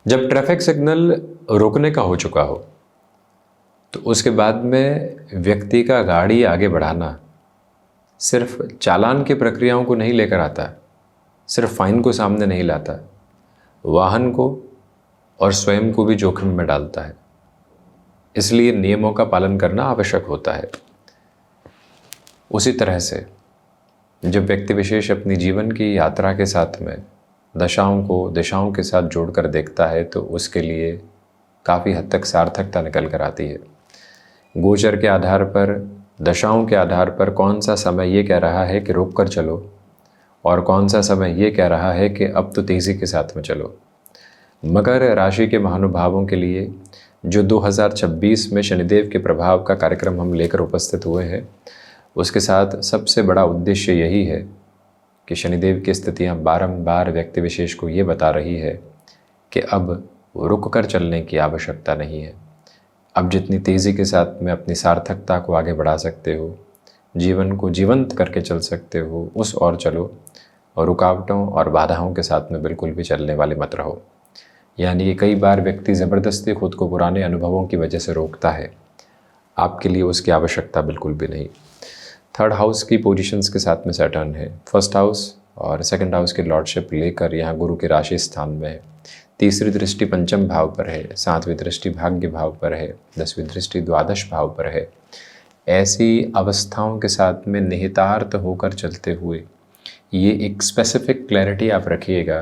जब traffic signal रुकने का हो चुका हो तो उसके बाद में व्यक्ति का गाड़ी आगे बढ़ाना सिर्फ चालान की प्रक्रियाओं को नहीं लेकर आता, सिर्फ फाइन को सामने नहीं लाता, वाहन को और स्वयं को भी जोखिम में डालता है। इसलिए नियमों का पालन करना आवश्यक होता है। उसी तरह से जब व्यक्ति विशेष अपनी जीवन की यात्रा के साथ में दशाओं को दिशाओं के साथ जोड़कर देखता है तो उसके लिए काफ़ी हद तक सार्थकता निकल कर आती है। गोचर के आधार पर, दशाओं के आधार पर कौन सा समय ये कह रहा है कि रुक कर चलो और कौन सा समय ये कह रहा है कि अब तो तेज़ी के साथ में चलो। मकर राशि के महानुभावों के लिए जो 2026 में शनिदेव के प्रभाव का कार्यक्रम हम लेकर उपस्थित हुए हैं, उसके साथ सबसे बड़ा उद्देश्य यही है कि शनिदेव की स्थितियाँ बारंबार व्यक्ति विशेष को ये बता रही है कि अब रुक कर चलने की आवश्यकता नहीं है। अब जितनी तेज़ी के साथ में अपनी सार्थकता को आगे बढ़ा सकते हो, जीवन को जीवंत करके चल सकते हो, उस ओर चलो और रुकावटों और बाधाओं के साथ में बिल्कुल भी चलने वाले मत रहो। यानी कि कई बार व्यक्ति ज़बरदस्ती खुद को पुराने अनुभवों की वजह से रोकता है, आपके लिए उसकी आवश्यकता बिल्कुल भी नहीं। थर्ड हाउस की पोजीशंस के साथ में सैटर्न है, फर्स्ट हाउस और सेकंड हाउस की लॉर्डशिप लेकर यहाँ गुरु के राशि स्थान में है। तीसरी दृष्टि पंचम भाव पर है, सातवीं दृष्टि भाग्य भाव पर है, 10वीं दृष्टि द्वादश भाव पर है। ऐसी अवस्थाओं के साथ में निहितार्थ होकर चलते हुए ये एक स्पेसिफिक क्लैरिटी आप रखिएगा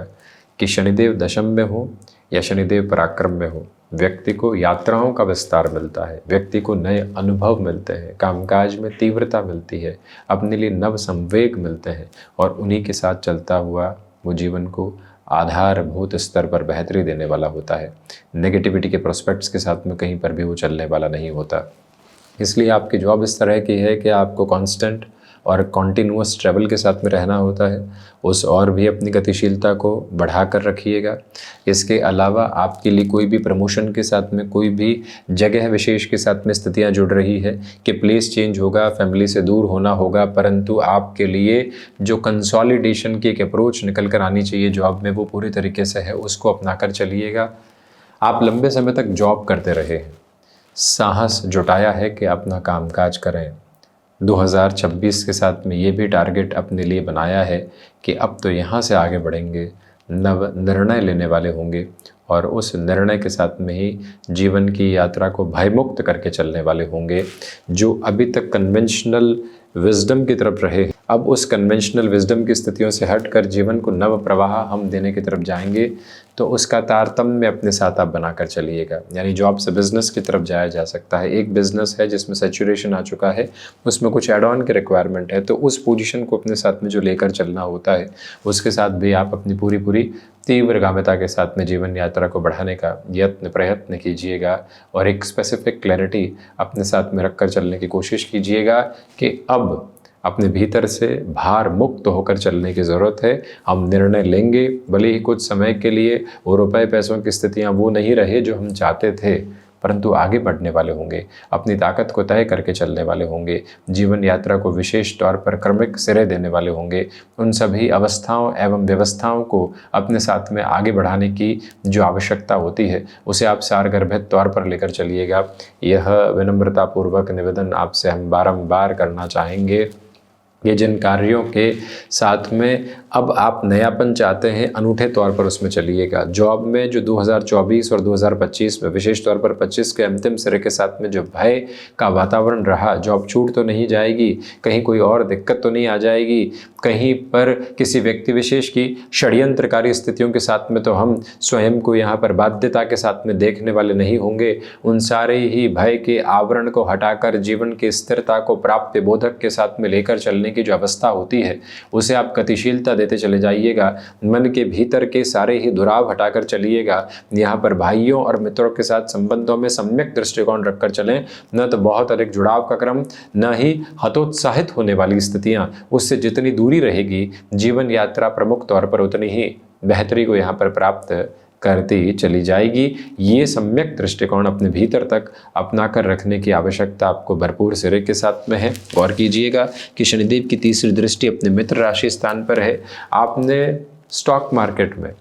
कि शनिदेव दशम में हो या शनिदेव पराक्रम में हो, व्यक्ति को यात्राओं का विस्तार मिलता है, व्यक्ति को नए अनुभव मिलते हैं, कामकाज में तीव्रता मिलती है, अपने लिए नव संवेग मिलते हैं और उन्हीं के साथ चलता हुआ वो जीवन को आधारभूत स्तर पर बेहतरी देने वाला होता है। नेगेटिविटी के प्रोस्पेक्ट्स के साथ में कहीं पर भी वो चलने वाला नहीं होता। इसलिए आपकी जॉब इस तरह की है कि आपको कांस्टेंट और कॉन्टिन्यूअस ट्रैवल के साथ में रहना होता है, उस और भी अपनी गतिशीलता को बढ़ा कर रखिएगा। इसके अलावा आपके लिए कोई भी प्रमोशन के साथ में, कोई भी जगह विशेष के साथ में स्थितियां जुड़ रही है कि प्लेस चेंज होगा, फैमिली से दूर होना होगा, परंतु आपके लिए जो कंसोलिडेशन की एक अप्रोच निकल कर आनी चाहिए जॉब में, वो पूरी तरीके से है, उसको अपना कर चलिएगा। आप लंबे समय तक जॉब करते रहे हैं, साहस जुटाया है कि अपना कामकाज करें। 2026 के साथ में ये भी टारगेट अपने लिए बनाया है कि अब तो यहाँ से आगे बढ़ेंगे, नव निर्णय लेने वाले होंगे और उस निर्णय के साथ में ही जीवन की यात्रा को भयमुक्त करके चलने वाले होंगे। जो अभी तक कन्वेंशनल विजडम की तरफ रहे, अब उस कन्वेंशनल विजडम की स्थितियों से हटकर जीवन को नव प्रवाह हम देने की तरफ जाएंगे, तो उसका तारतम्य अपने साथ आप बनाकर चलिएगा। यानी जॉब से बिजनेस की तरफ जाया जा सकता है। एक बिजनेस है जिसमें सैचुरेशन आ चुका है, उसमें कुछ एड ऑन की रिक्वायरमेंट है, तो उस पोजीशन को अपने साथ में जो लेकर चलना होता है, उसके साथ भी आप अपनी पूरी तीव्रगामिता के साथ में जीवन यात्रा को बढ़ाने का प्रयत्न कीजिएगा और एक स्पेसिफिक क्लैरिटी अपने साथ में रखकर चलने की कोशिश कीजिएगा कि अब अपने भीतर से भार मुक्त होकर चलने की ज़रूरत है। हम निर्णय लेंगे, भले ही कुछ समय के लिए वो रुपए पैसों की स्थितियां वो नहीं रहे जो हम चाहते थे, परंतु आगे बढ़ने वाले होंगे, अपनी ताकत को तय करके चलने वाले होंगे, जीवन यात्रा को विशेष तौर पर क्रमिक सिरे देने वाले होंगे। उन सभी अवस्थाओं एवं व्यवस्थाओं को अपने साथ में आगे बढ़ाने की जो आवश्यकता होती है, उसे आप सारगर्भित तौर पर लेकर चलिएगा। यह विनम्रतापूर्वक निवेदन आपसे हम बारंबार करना चाहेंगे कि जिन कार्यों के साथ में अब आप नयापन चाहते हैं, अनूठे तौर पर उसमें चलिएगा। जॉब में जो 2024 और 2025 में, विशेष तौर पर 25 के अंतिम सिरे के साथ में जो भय का वातावरण रहा, जॉब छूट तो नहीं जाएगी, कहीं कोई और दिक्कत तो नहीं आ जाएगी, कहीं पर किसी व्यक्ति विशेष की षड्यंत्रकारी स्थितियों के साथ में तो हम स्वयं को यहाँ पर बाध्यता के साथ में देखने वाले नहीं होंगे। उन सारे ही भय के आवरण को हटाकर जीवन की स्थिरता को प्राप्त बोधक के साथ में लेकर चलने की जो अवस्था होती है, उसे आप गतिशीलता देते चले जाइएगा। मन के भीतर के सारे ही दुराव हटाकर चलिएगा। यहाँ पर भाइयों और मित्रों के साथ संबंधों में सम्यक दृष्टिकोण रखकर चलें, न तो बहुत अधिक जुड़ाव का क्रम, न ही हतोत्साहित होने वाली स्थितियाँ। उससे जितनी दूरी रहेगी, जीवन यात्रा प्रमुख तौर पर उतनी ही बेहतरी को यहाँ पर प्राप्त करती चली जाएगी। ये सम्यक दृष्टिकोण अपने भीतर तक अपना कर रखने की आवश्यकता आपको भरपूर सिरे के साथ में है। गौर कीजिएगा कि शनिदेव की तीसरी दृष्टि अपने मित्र राशि स्थान पर है। आपने स्टॉक मार्केट में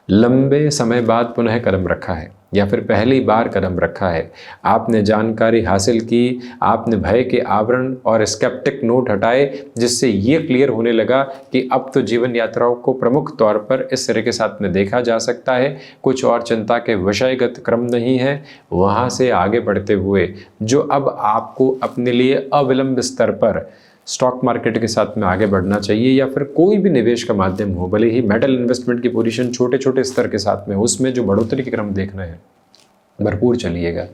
लंबे समय बाद पुनः कदम रखा है या फिर पहली बार कदम रखा है, आपने जानकारी हासिल की, आपने भय के आवरण और स्केप्टिक नोट हटाए, जिससे ये क्लियर होने लगा कि अब तो जीवन यात्राओं को प्रमुख तौर पर इस तरह के साथ में देखा जा सकता है, कुछ और चिंता के विषयगत क्रम नहीं है। वहाँ से आगे बढ़ते हुए जो अब आपको अपने लिए अविलंब स्तर पर स्टॉक मार्केट के साथ में आगे बढ़ना चाहिए या फिर कोई भी निवेश का माध्यम हो, भले ही मेटल इन्वेस्टमेंट की पोजीशन छोटे छोटे स्तर के साथ में, उसमें जो बढ़ोतरी के क्रम देखना है भरपूर चलिएगा,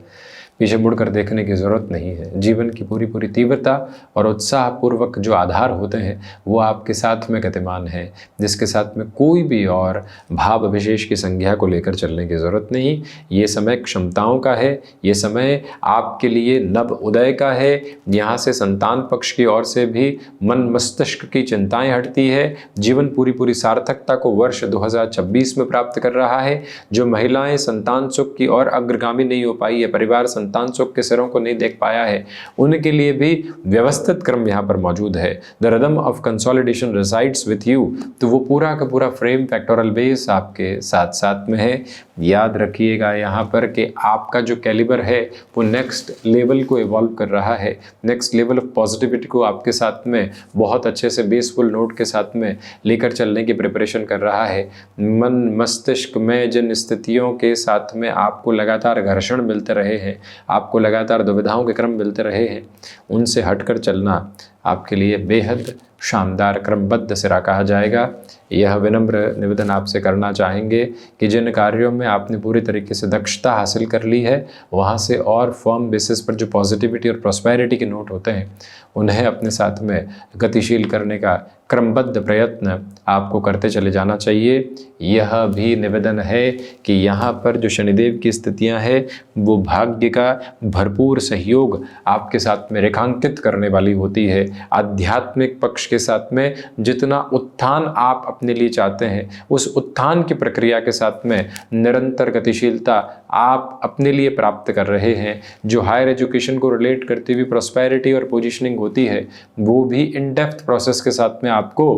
पीछे मुड़कर देखने की ज़रूरत नहीं है। जीवन की पूरी पूरी तीव्रता और उत्साहपूर्वक जो आधार होते हैं वो आपके साथ में गतिमान है, जिसके साथ में कोई भी और भाव विशेष की संज्ञा को लेकर चलने की ज़रूरत नहीं। ये समय क्षमताओं का है, ये समय आपके लिए नव उदय का है। यहाँ से संतान पक्ष की ओर से भी मन मस्तिष्क की चिंताएं हटती है। जीवन पूरी पूरी सार्थकता को वर्ष 2026 में प्राप्त कर रहा है। जो महिलाएं संतान सुख की ओर अग्रगामी नहीं हो पाई है, परिवार संतान सुख के सिरों को नहीं देख पाया है, उनके लिए भी व्यवस्थित क्रम यहाँ पर मौजूद है। The rhythm of consolidation resides with you, तो वो पूरा का पूरा फ्रेम फैक्टोरल बेस आपके साथ साथ में है। याद रखिएगा यहाँ पर कि आपका जो कैलिबर है वो नेक्स्ट लेवल को इवॉल्व कर रहा है, नेक्स्ट लेवल ऑफ पॉजिटिविटी को आपके साथ में बहुत अच्छे से बेसफुल नोट के साथ में लेकर चलने की प्रिपरेशन कर रहा है। मन मस्तिष्क में जिन स्थितियों के साथ में आपको लगातार घर्षण मिलते रहे हैं, आपको लगातार दुविधाओं के क्रम मिलते रहे हैं, उनसे हटकर चलना आपके लिए बेहद शानदार क्रमबद्ध सिरा कहा जाएगा। यह विनम्र निवेदन आपसे करना चाहेंगे कि जिन कार्यों में आपने पूरी तरीके से दक्षता हासिल कर ली है, वहाँ से और फर्म बेसिस पर जो पॉजिटिविटी और प्रॉस्पेरिटी के नोट होते हैं उन्हें अपने साथ में गतिशील करने का क्रमबद्ध प्रयत्न आपको करते चले जाना चाहिए। यह भी निवेदन है कि यहाँ पर जो शनिदेव की स्थितियाँ हैं वो भाग्य का भरपूर सहयोग आपके साथ में रेखांकित करने वाली होती है। आध्यात्मिक पक्ष के साथ में जितना उत्थान आप अपने लिए चाहते हैं, उस उत्थान की प्रक्रिया के साथ में निरंतर गतिशीलता आप अपने लिए प्राप्त कर रहे हैं। जो हायर एजुकेशन को रिलेट करती हुई प्रॉस्पेरिटी और पोजीशनिंग होती है वो भी इन डेप्थ प्रोसेस के साथ में आपको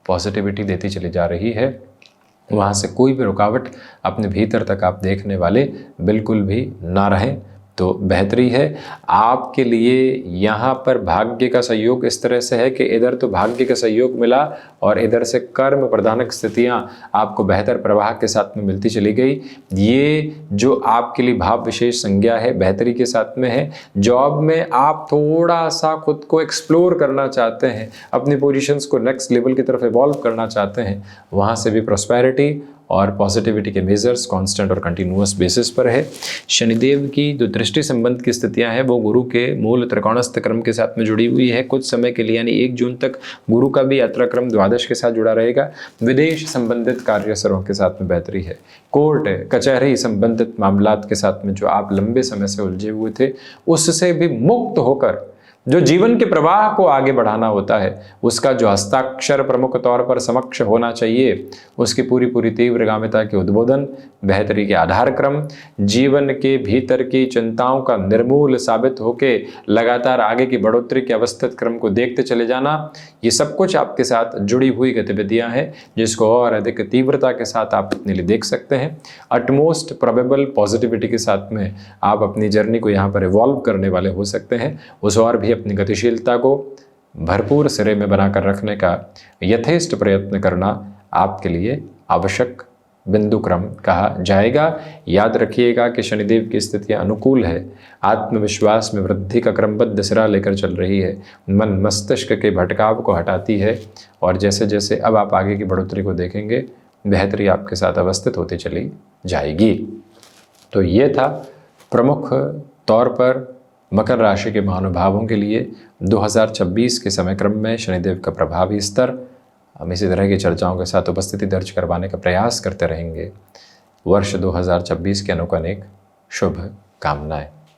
पॉजिटिविटी देती चली जा रही है। वहाँ से कोई भी रुकावट अपने भीतर तक आप देखने वाले बिल्कुल भी ना रहें तो बेहतरी है आपके लिए। यहाँ पर भाग्य का सहयोग इस तरह से है कि इधर तो भाग्य का सहयोग मिला और इधर से कर्म प्रधानक स्थितियाँ आपको बेहतर प्रवाह के साथ में मिलती चली गई। ये जो आपके लिए भाव विशेष संज्ञा है बेहतरी के साथ में है। जॉब में आप थोड़ा सा खुद को एक्सप्लोर करना चाहते हैं, अपनी पोजीशंस को नेक्स्ट लेवल की तरफ इवॉल्व करना चाहते हैं, वहाँ से भी प्रॉस्पेरिटी और पॉजिटिविटी के मेजर्स कांस्टेंट और कंटिन्यूअस बेसिस पर है। शनिदेव की जो दृष्टि संबंध की स्थितियां हैं वो गुरु के मूल त्रिकोणस्थ क्रम के साथ में जुड़ी हुई है। कुछ समय के लिए यानी 1 जून तक गुरु का भी यात्रा क्रम द्वादश के साथ जुड़ा रहेगा। विदेश संबंधित कार्यसरों के साथ में बेहतरी है। कोर्ट कचहरी संबंधित मामलात के साथ में जो आप लंबे समय से उलझे हुए थे उससे भी मुक्त होकर जो जीवन के प्रवाह को आगे बढ़ाना होता है उसका जो हस्ताक्षर प्रमुख तौर पर समक्ष होना चाहिए, उसकी पूरी पूरी तीव्रगामिता के उद्बोधन, बेहतरी के आधार क्रम, जीवन के भीतर की चिंताओं का निर्मूल साबित होके लगातार आगे की बढ़ोतरी के अवस्थित क्रम को देखते चले जाना, ये सब कुछ आपके साथ जुड़ी हुई गतिविधियां हैं जिसको और अधिक तीव्रता के साथ आप अपने लिए देख सकते हैं। अटमोस्ट प्रोबेबल पॉजिटिविटी के साथ में आप अपनी जर्नी को यहाँ पर इवॉल्व करने वाले हो सकते हैं। उस और भी अपनी गतिशीलता को भरपूर सिरे में बनाकर रखने का यथेष्ट प्रयत्न करना आपके लिए आवश्यक बिंदु क्रम कहा जाएगा। याद रखिएगा कि शनिदेव की स्थितियां अनुकूल है, आत्मविश्वास में वृद्धि का क्रमबद्ध सिरा लेकर चल रही है, मन मस्तिष्क के भटकाव को हटाती है और जैसे जैसे अब आप आगे की बढ़ोतरी को देखेंगे बेहतरी आपके साथ अवस्थित होती चली जाएगी। तो ये था प्रमुख तौर पर मकर राशि के महानुभावों के लिए 2026 के समय क्रम में शनिदेव का प्रभावी स्तर। हम इसी तरह की चर्चाओं के साथ उपस्थिति दर्ज करवाने का प्रयास करते रहेंगे। वर्ष 2026 के अनेक शुभ कामनाएं।